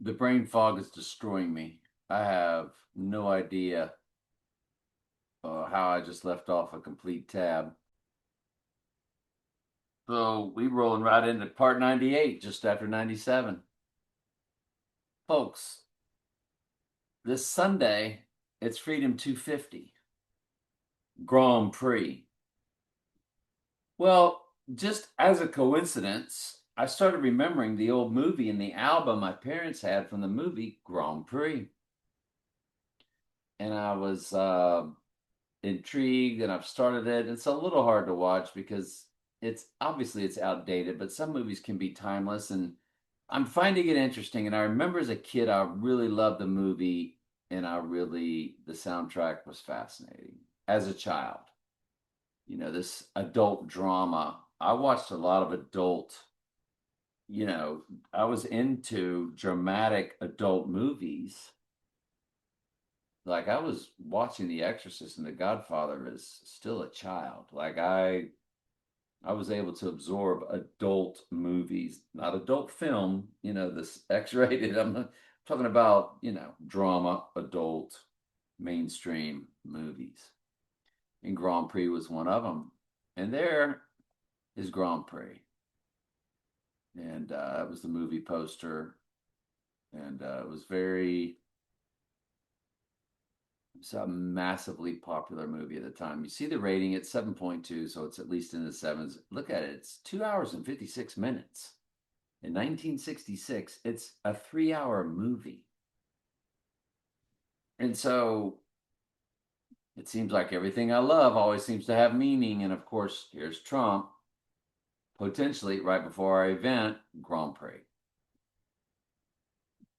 The brain fog is destroying me. I have no idea how I just left off a complete tab. So we rolling right into part 98, just after 97. Folks, this Sunday, it's Freedom 250, Grand Prix. Well, just as a coincidence, I started remembering the old movie and the album my parents had from the movie Grand Prix. And I was intrigued and I've started it. It's a little hard to watch because it's outdated, but some movies can be timeless and I'm finding it interesting. And I remember as a kid, I really loved the movie and the soundtrack was fascinating. As a child, this adult drama, I watched a lot of you know, I was into dramatic adult movies. Like I was watching The Exorcist and The Godfather as still a child. I was able to absorb adult movies, not adult film, this X-rated. I'm not talking about, drama, adult, mainstream movies. And Grand Prix was one of them. And there is Grand Prix. And it was the movie poster. And it's a massively popular movie at the time. You see the rating, it's 7.2, so it's at least in the sevens. Look at it, it's 2 hours and 56 minutes. In 1966, it's a 3 hour movie. And so it seems like everything I love always seems to have meaning. And of course, here's Trump, potentially right before our event, Grand Prix.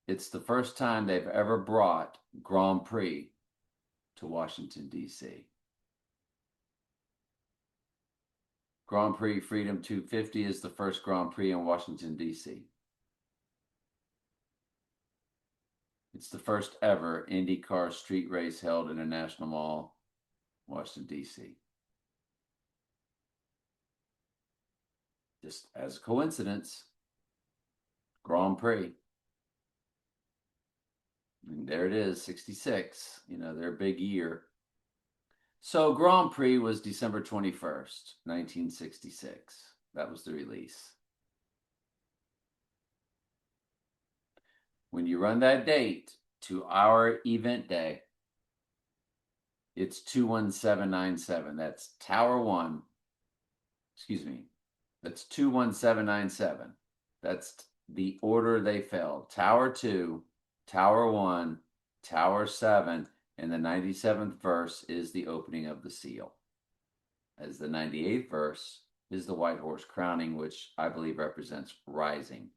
It's the first time they've ever brought Grand Prix to Washington, D.C. Grand Prix Freedom 250 is the first Grand Prix in Washington, D.C. It's the first ever IndyCar street race held in a national mall, Washington, D.C. Just as a coincidence, Grand Prix. And there it is, 66, their big year. So Grand Prix was December 21st, 1966. That was the release. When you run that date to our event day, it's 21797. That's Tower 1. Excuse me. That's 21797. That's the order they fell. Tower 2, Tower 1, Tower 7, and the 97th verse is the opening of the seal. As the 98th verse is the white horse crowning, which I believe represents rising.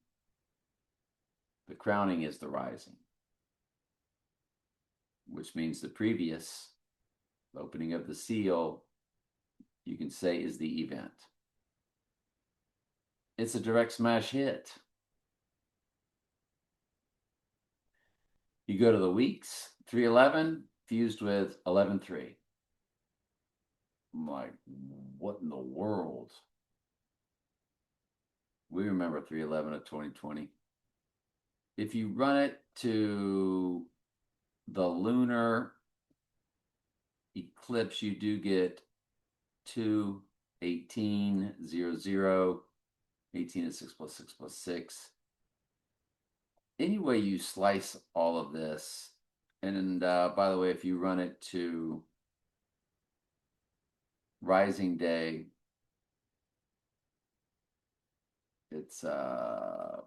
The crowning is the rising, which means the previous opening of the seal, you can say, is the event. It's a direct smash hit. You go to the weeks, 311 fused with 11.3. I'm like, what in the world? We remember 311 of 2020. If you run it to the lunar eclipse, you do get 2, 18, 0, 0. 18 is 6 plus 6 plus 6. Anyway, you slice all of this, and by the way, if you run it to Rising Day, it's yeah,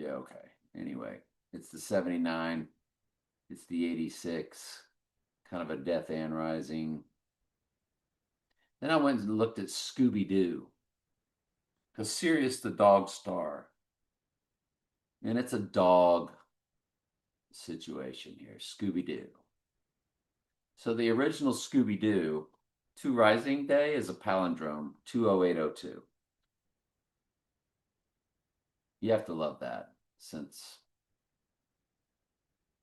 okay. Anyway, it's the 79, it's the 86, kind of a Death and Rising. Then I went and looked at Scooby-Doo, because Sirius the dog star, and it's a dog situation here, Scooby-Doo. So the original Scooby-Doo, 2 Rising Day is a palindrome, 20802. You have to love that, since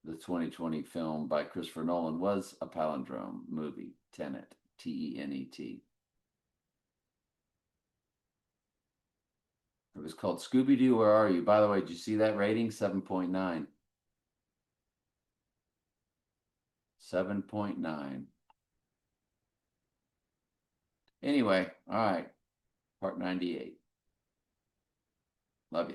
the 2020 film by Christopher Nolan was a palindrome movie, Tenet, Tenet. For the was called Scooby Doo, Where Are You? By the way, did you see that rating? 7.9. 7.9. Anyway, all right. Part 98. Love you.